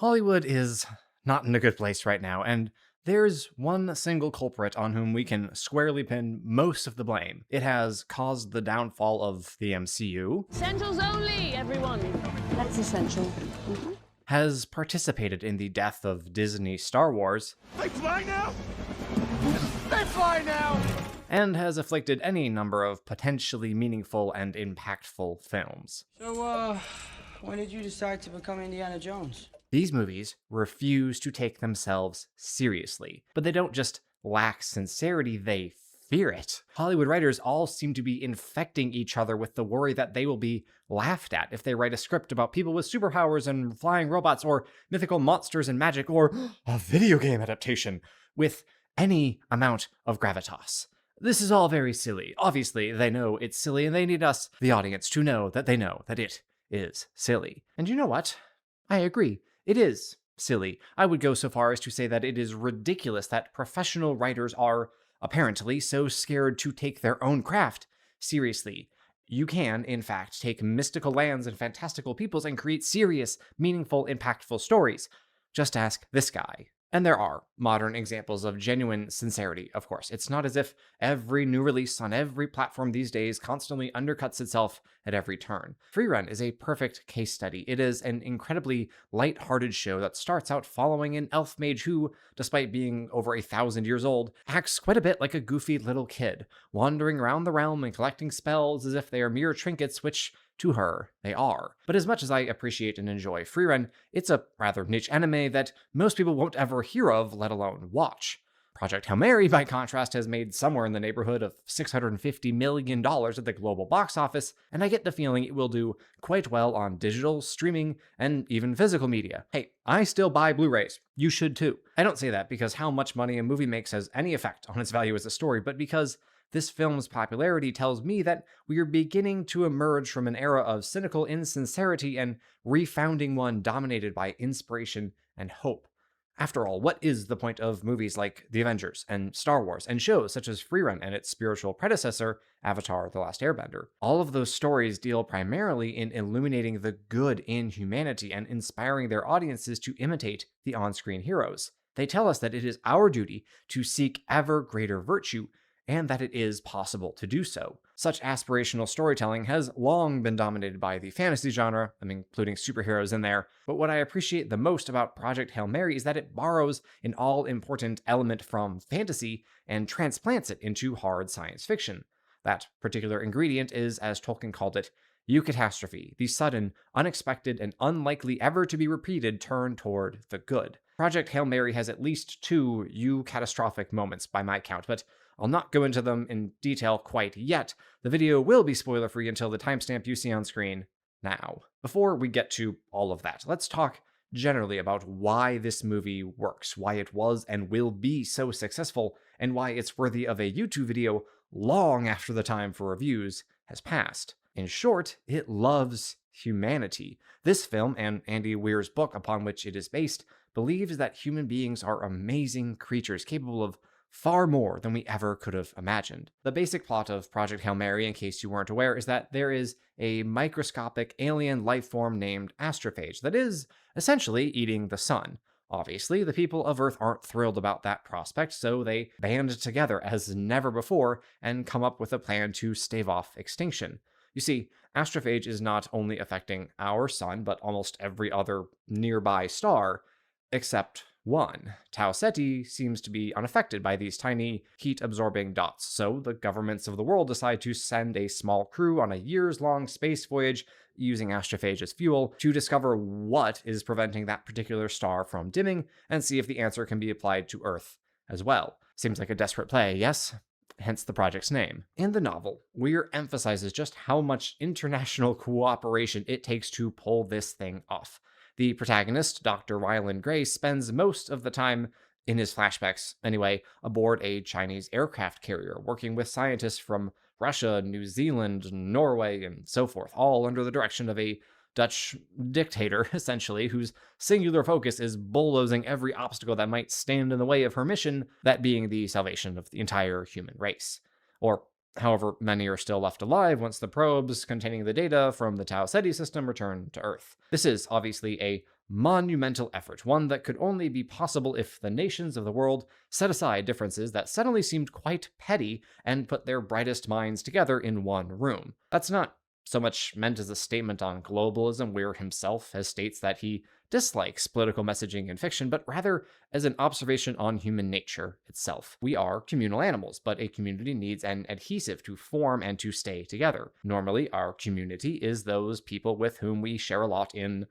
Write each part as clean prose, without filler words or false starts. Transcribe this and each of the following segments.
Hollywood is not in a good place right now, and there's one single culprit on whom we can squarely pin most of the blame. It has caused the downfall of the MCU, Essentials only, everyone. That's essential. has participated in the death of Disney Star Wars, They fly now! They fly now! and has afflicted any number of potentially meaningful and impactful films. So, when did you decide to become Indiana Jones? These movies refuse to take themselves seriously, but they don't just lack sincerity, they fear it. Hollywood writers all seem to be infecting each other with the worry that they will be laughed at if they write a script about people with superpowers and flying robots or mythical monsters and magic or a video game adaptation with any amount of gravitas. This is all very silly. Obviously, they know it's silly and they need us, the audience, to know that they know that it is silly. And you know what? I agree. It is silly. I would go so far as to say that it is ridiculous that professional writers are apparently so scared to take their own craft seriously. You can, in fact, take mystical lands and fantastical peoples and create serious, meaningful, impactful stories. Just ask this guy. And there are modern examples of genuine sincerity, of course. It's not as if every new release on every platform these days constantly undercuts itself at every turn. Freerun is a perfect case study. It is an incredibly light-hearted show that starts out following an elf mage who, despite being over 1,000 years old, acts quite a bit like a goofy little kid, wandering around the realm and collecting spells as if they are mere trinkets, which to her, they are. But as much as I appreciate and enjoy Freerun, it's a rather niche anime that most people won't ever hear of, let alone watch. Project Hail Mary, by contrast, has made somewhere in the neighborhood of $650 million at the global box office, and I get the feeling it will do quite well on digital, streaming, and even physical media. Hey, I still buy Blu-rays. You should too. I don't say that because how much money a movie makes has any effect on its value as a story, but because this film's popularity tells me that we are beginning to emerge from an era of cynical insincerity and refounding one dominated by inspiration and hope. After all, what is the point of movies like The Avengers and Star Wars and shows such as Freerun and its spiritual predecessor, Avatar: The Last Airbender? All of those stories deal primarily in illuminating the good in humanity and inspiring their audiences to imitate the on-screen heroes. They tell us that it is our duty to seek ever greater virtue and that it is possible to do so. Such aspirational storytelling has long been dominated by the fantasy genre, I'm including superheroes in there, but what I appreciate the most about Project Hail Mary is that it borrows an all-important element from fantasy and transplants it into hard science fiction. That particular ingredient is, as Tolkien called it, eucatastrophe, the sudden, unexpected, and unlikely ever to be repeated turn toward the good. Project Hail Mary has at least two eucatastrophic moments by my count, but I'll not go into them in detail quite yet. The video will be spoiler-free until the timestamp you see on screen now. Before we get to all of that, let's talk generally about why this movie works, why it was and will be so successful, and why it's worthy of a YouTube video long after the time for reviews has passed. In short, it loves humanity. This film, and Andy Weir's book upon which it is based, believes that human beings are amazing creatures capable of far more than we ever could have imagined. The basic plot of Project Hail Mary, in case you weren't aware, is that there is a microscopic alien life form named astrophage that is essentially eating the sun. Obviously, the people of Earth aren't thrilled about that prospect, so they band together as never before and come up with a plan to stave off extinction. You see, astrophage is not only affecting our sun, but almost every other nearby star, except one. Tau Ceti seems to be unaffected by these tiny, heat-absorbing dots, so the governments of the world decide to send a small crew on a years-long space voyage using astrophage as fuel to discover what is preventing that particular star from dimming and see if the answer can be applied to Earth as well. Seems like a desperate play, yes? Hence the project's name. In the novel, Weir emphasizes just how much international cooperation it takes to pull this thing off. The protagonist, Dr. Ryland Gray, spends most of the time, in his flashbacks anyway, aboard a Chinese aircraft carrier, working with scientists from Russia, New Zealand, Norway, and so forth, all under the direction of a Dutch dictator, essentially, whose singular focus is bulldozing every obstacle that might stand in the way of her mission, that being the salvation of the entire human race. Or however many are still left alive once the probes containing the data from the Tau Ceti system return to Earth. This is obviously a monumental effort, one that could only be possible if the nations of the world set aside differences that suddenly seemed quite petty and put their brightest minds together in one room. That's not so much meant as a statement on globalism, Weir himself has states that he dislikes political messaging in fiction, but rather as an observation on human nature itself. We are communal animals, but a community needs an adhesive to form and to stay together. Normally, our community is those people with whom we share a lot in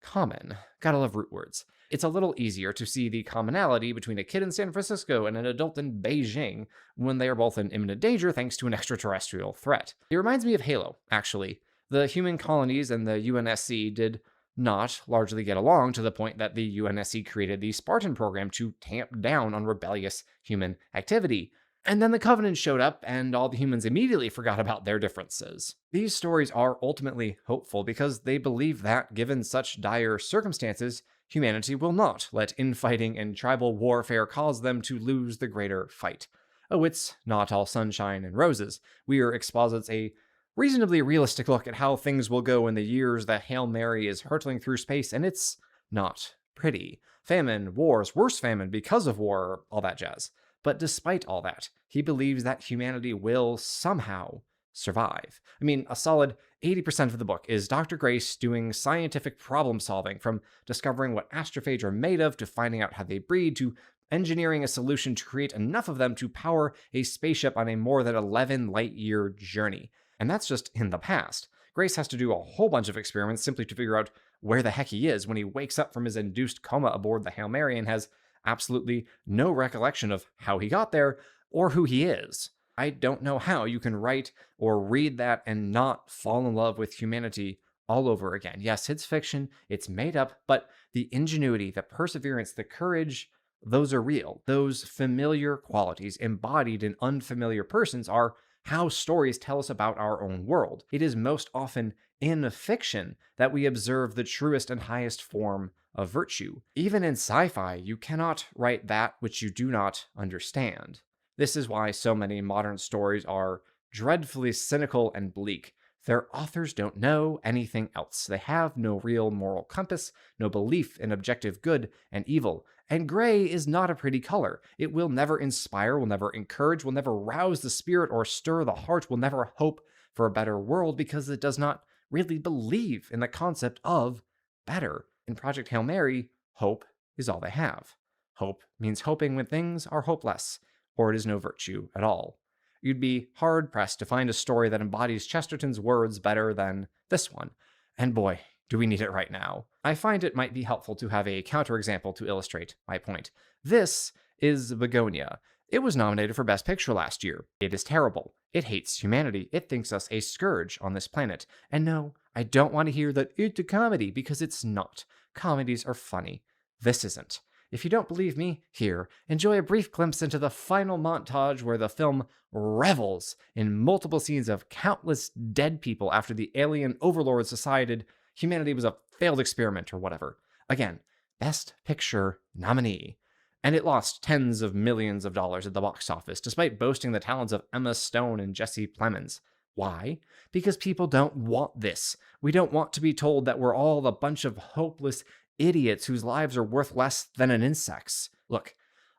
common. Gotta love root words. It's a little easier to see the commonality between a kid in San Francisco and an adult in Beijing when they are both in imminent danger thanks to an extraterrestrial threat. It reminds me of Halo, actually. The human colonies and the UNSC did not largely get along to the point that the UNSC created the Spartan program to tamp down on rebellious human activity. And then the Covenant showed up, and all the humans immediately forgot about their differences. These stories are ultimately hopeful because they believe that, given such dire circumstances, humanity will not let infighting and tribal warfare cause them to lose the greater fight. Oh, it's not all sunshine and roses. Weir exposits a reasonably realistic look at how things will go in the years that Hail Mary is hurtling through space, and it's not pretty. Famine, wars, worse famine because of war, all that jazz. But despite all that, he believes that humanity will somehow survive. I mean, a solid 80% of the book is Dr. Grace doing scientific problem solving, from discovering what astrophage are made of to finding out how they breed to engineering a solution to create enough of them to power a spaceship on a more than 11 light-year journey. And that's just in the past. Grace has to do a whole bunch of experiments simply to figure out where the heck he is when he wakes up from his induced coma aboard the Hail Mary and has absolutely no recollection of how he got there or who he is. I don't know how you can write or read that and not fall in love with humanity all over again. Yes, it's fiction, it's made up, but the ingenuity, the perseverance, the courage, those are real. Those familiar qualities embodied in unfamiliar persons are how stories tell us about our own world. It is most often in fiction that we observe the truest and highest form of virtue. Even in sci-fi, you cannot write that which you do not understand. This is why so many modern stories are dreadfully cynical and bleak. Their authors don't know anything else. They have no real moral compass, no belief in objective good and evil. And gray is not a pretty color. It will never inspire, will never encourage, will never rouse the spirit or stir the heart, will never hope for a better world because it does not really believe in the concept of better. In Project Hail Mary, hope is all they have. Hope means hoping when things are hopeless, or it is no virtue at all. You'd be hard-pressed to find a story that embodies Chesterton's words better than this one. And boy, do we need it right now. I find it might be helpful to have a counterexample to illustrate my point. This is Begonia. It was nominated for Best Picture last year. It is terrible. It hates humanity. It thinks us a scourge on this planet. And no, I don't want to hear that it's a comedy, because it's not. Comedies are funny. This isn't. If you don't believe me, here, enjoy a brief glimpse into the final montage where the film revels in multiple scenes of countless dead people after the alien overlords decided humanity was a failed experiment or whatever. Again, Best Picture nominee. And it lost tens of millions of dollars at the box office, despite boasting the talents of Emma Stone and Jesse Plemons. Why? Because people don't want this. We don't want to be told that we're all a bunch of hopeless idiots whose lives are worth less than an insect's. Look,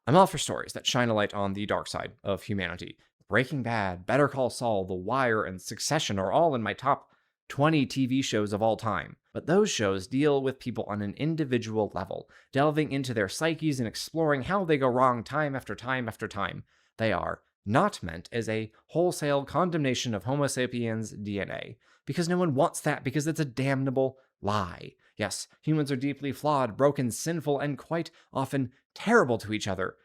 I'm all for stories that shine a light on the dark side of humanity. Breaking Bad, Better Call Saul, The Wire, and Succession are all in my top 20 TV shows of all time. But those shows deal with people on an individual level, delving into their psyches and exploring how they go wrong time after time after time. They are not meant as a wholesale condemnation of Homo sapiens DNA, because no one wants that, because it's a damnable lie. Yes, humans are deeply flawed, broken, sinful, and quite often terrible to each other.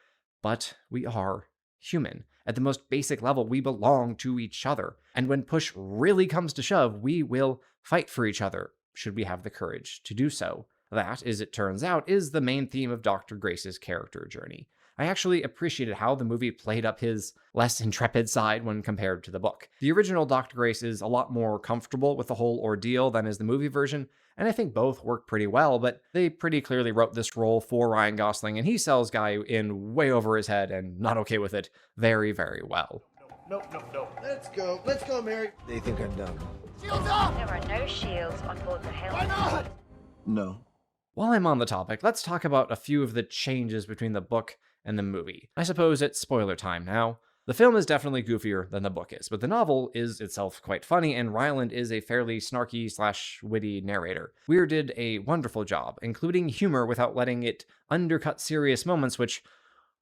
But we are human. At the most basic level, we belong to each other. And when push really comes to shove, we will fight for each other, should we have the courage to do so. That, as it turns out, is the main theme of Dr. Grace's character journey. I actually appreciated how the movie played up his less intrepid side when compared to the book. The original Dr. Grace is a lot more comfortable with the whole ordeal than is the movie version, and I think both work pretty well, but they pretty clearly wrote this role for Ryan Gosling, and he sells Guy in way over his head and not okay with it very, very well. No. Let's go, Mary. They think I'm dumb. Shields up! There are no shields on board the Hail Why Mary. not? No. While I'm on the topic, let's talk about a few of the changes between the book and the movie. I suppose it's spoiler time now. The film is definitely goofier than the book is, but the novel is itself quite funny, and Ryland is a fairly snarky/witty narrator. Weir did a wonderful job, including humor without letting it undercut serious moments, which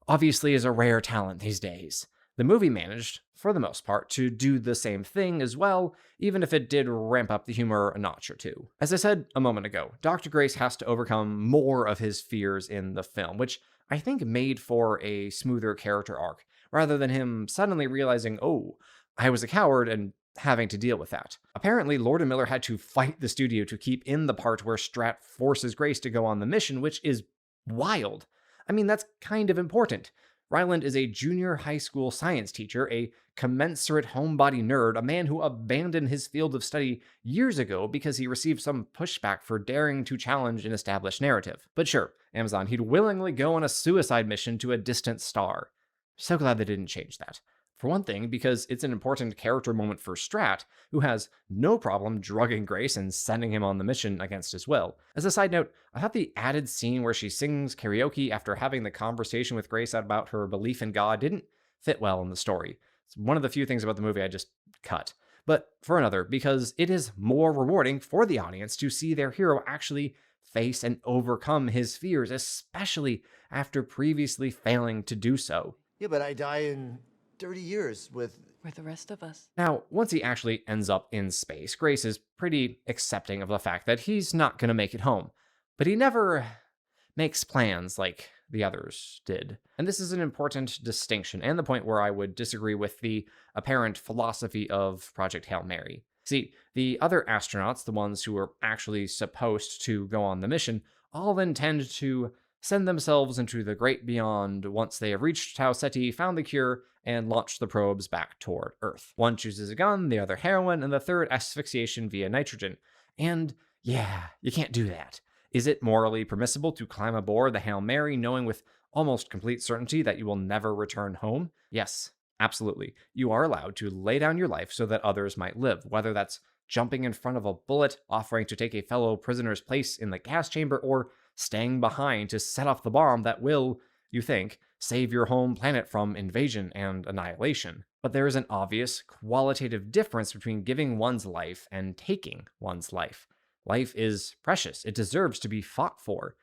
obviously is a rare talent these days. The movie managed, for the most part, to do the same thing as well, even if it did ramp up the humor a notch or two. As I said a moment ago, Dr. Grace has to overcome more of his fears in the film, which I think made for a smoother character arc, rather than him suddenly realizing, oh, I was a coward, and having to deal with that. Apparently, Lord and Miller had to fight the studio to keep in the part where Strat forces Grace to go on the mission, which is wild. I mean, that's kind of important. Ryland is a junior high school science teacher, a commensurate homebody nerd, a man who abandoned his field of study years ago because he received some pushback for daring to challenge an established narrative. But sure, Amazon, he'd willingly go on a suicide mission to a distant star. So glad they didn't change that. For one thing, because it's an important character moment for Strat, who has no problem drugging Grace and sending him on the mission against his will. As a side note, I thought the added scene where she sings karaoke after having the conversation with Grace about her belief in God didn't fit well in the story. It's one of the few things about the movie I just cut. But for another, because it is more rewarding for the audience to see their hero actually face and overcome his fears, especially after previously failing to do so. Yeah, but I die in 30 years with... With the rest of us. Now, once he actually ends up in space, Grace is pretty accepting of the fact that he's not going to make it home. But he never makes plans like the others did. And this is an important distinction, and the point where I would disagree with the apparent philosophy of Project Hail Mary. See, the other astronauts, the ones who were actually supposed to go on the mission, all intend to send themselves into the great beyond once they have reached Tau Ceti, found the cure, and launched the probes back toward Earth. One chooses a gun, the other heroin, and the third asphyxiation via nitrogen. And yeah, you can't do that. Is it morally permissible to climb aboard the Hail Mary knowing with almost complete certainty that you will never return home? Yes, absolutely. You are allowed to lay down your life so that others might live, whether that's jumping in front of a bullet, offering to take a fellow prisoner's place in the gas chamber, or staying behind to set off the bomb that will, you think, save your home planet from invasion and annihilation. But there is an obvious qualitative difference between giving one's life and taking one's life. Life is precious. It deserves to be fought for.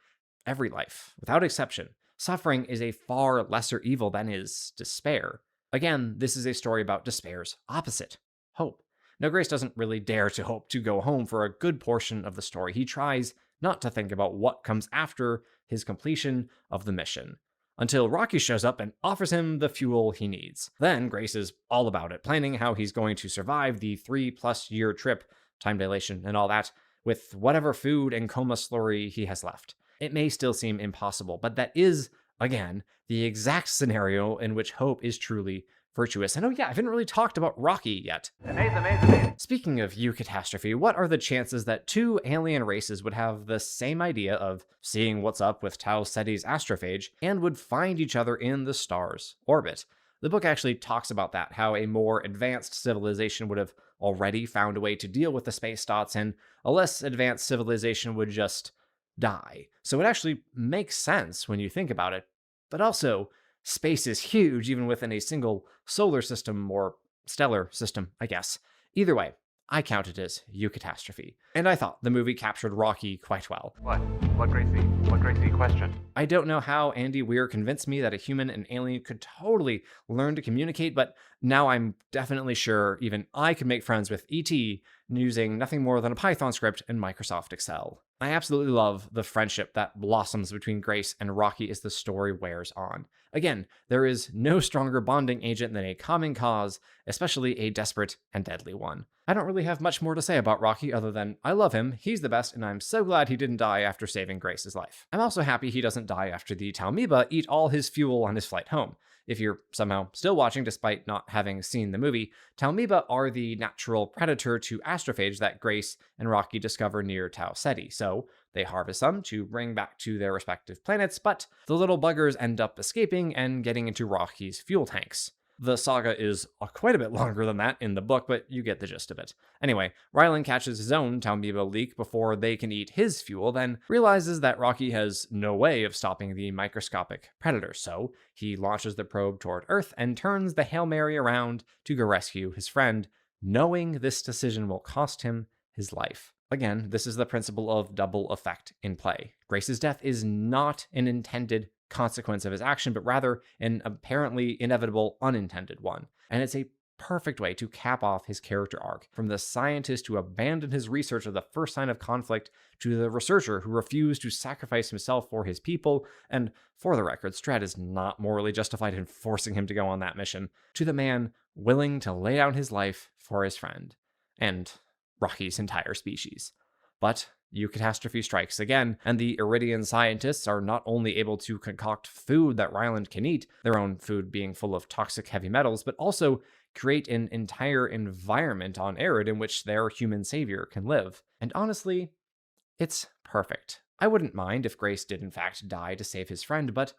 Every life, without exception. Suffering is a far lesser evil than is despair. Again, this is a story about despair's opposite, hope. Now, Grace doesn't really dare to hope to go home for a good portion of the story. He tries not to think about what comes after his completion of the mission, until Rocky shows up and offers him the fuel he needs. Then Grace is all about it, planning how he's going to survive the 3+ year trip, time dilation and all that, with whatever food and coma slurry he has left. It may still seem impossible, but that is, again, the exact scenario in which hope is truly virtuous. And oh yeah, I haven't really talked about Rocky yet. Amazing. Speaking of eucatastrophe, what are the chances that two alien races would have the same idea of seeing what's up with Tau Ceti's astrophage and would find each other in the star's orbit? The book actually talks about that, how a more advanced civilization would have already found a way to deal with the space dots, and a less advanced civilization would just die. So it actually makes sense when you think about it. But also, space is huge even within a single solar system or stellar system, I guess. Either way, I count it as eucatastrophe. And I thought the movie captured Rocky quite well. What? What Gracie? What Gracie question? I don't know how Andy Weir convinced me that a human and alien could totally learn to communicate, but now I'm definitely sure even I could make friends with E.T. using nothing more than a Python script and Microsoft Excel. I absolutely love the friendship that blossoms between Grace and Rocky as the story wears on. Again, there is no stronger bonding agent than a common cause, especially a desperate and deadly one. I don't really have much more to say about Rocky other than I love him, he's the best, and I'm so glad he didn't die after saving Grace's life. I'm also happy he doesn't die after the Talmiba eat all his fuel on his flight home. If you're somehow still watching despite not having seen the movie, Talmiba are the natural predator to astrophage that Grace and Rocky discover near Tau Ceti, so they harvest some to bring back to their respective planets, but the little buggers end up escaping and getting into Rocky's fuel tanks. The saga is quite a bit longer than that in the book, but you get the gist of it. Anyway, Rylan catches his own Townbibo leak before they can eat his fuel, then realizes that Rocky has no way of stopping the microscopic predator, so he launches the probe toward Earth and turns the Hail Mary around to go rescue his friend, knowing this decision will cost him his life. Again, this is the principle of double effect in play. Grace's death is not an intended consequence of his action, but rather an apparently inevitable unintended one. And it's a perfect way to cap off his character arc, from the scientist who abandoned his research of the first sign of conflict to the researcher who refused to sacrifice himself for his people, and for the record, Strad is not morally justified in forcing him to go on that mission, to the man willing to lay down his life for his friend. And Rocky's entire species. But eucatastrophe strikes again, and the Iridian scientists are not only able to concoct food that Ryland can eat, their own food being full of toxic heavy metals, but also create an entire environment on Arid in which their human savior can live. And honestly, it's perfect. I wouldn't mind if Grace did in fact die to save his friend, but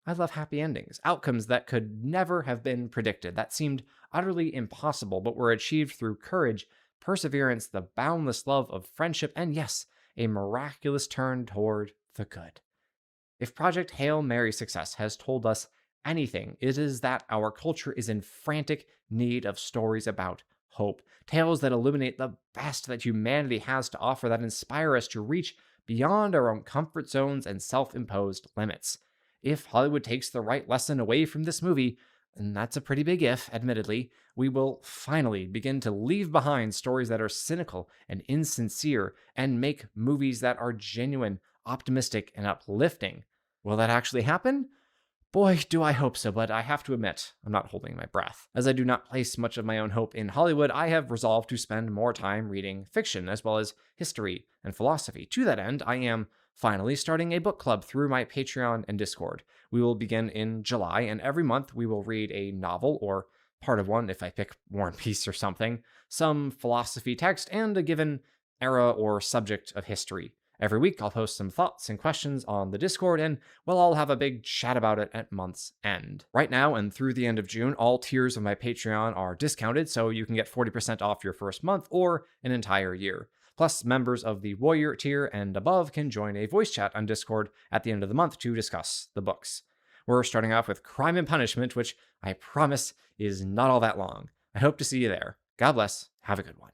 I love happy endings, outcomes that could never have been predicted, that seemed utterly impossible, but were achieved through courage, perseverance, the boundless love of friendship, and yes, a miraculous turn toward the good. If Project Hail Mary's success has told us anything, it is that our culture is in frantic need of stories about hope, tales that illuminate the best that humanity has to offer, that inspire us to reach beyond our own comfort zones and self-imposed limits. If Hollywood takes the right lesson away from this movie, and that's a pretty big if, admittedly, we will finally begin to leave behind stories that are cynical and insincere and make movies that are genuine, optimistic, and uplifting. Will that actually happen? Boy, do I hope so, but I have to admit, I'm not holding my breath. As I do not place much of my own hope in Hollywood, I have resolved to spend more time reading fiction as well as history and philosophy. To that end, I am finally starting a book club through my Patreon and Discord. We will begin in July, and every month we will read a novel, or part of one if I pick War and Peace or something, some philosophy text, and a given era or subject of history. Every week I'll post some thoughts and questions on the Discord, and well, I'll have a big chat about it at month's end. Right now and through the end of June, all tiers of my Patreon are discounted, so you can get 40% off your first month or an entire year. Plus, members of the Warrior tier and above can join a voice chat on Discord at the end of the month to discuss the books. We're starting off with Crime and Punishment, which I promise is not all that long. I hope to see you there. God bless. Have a good one.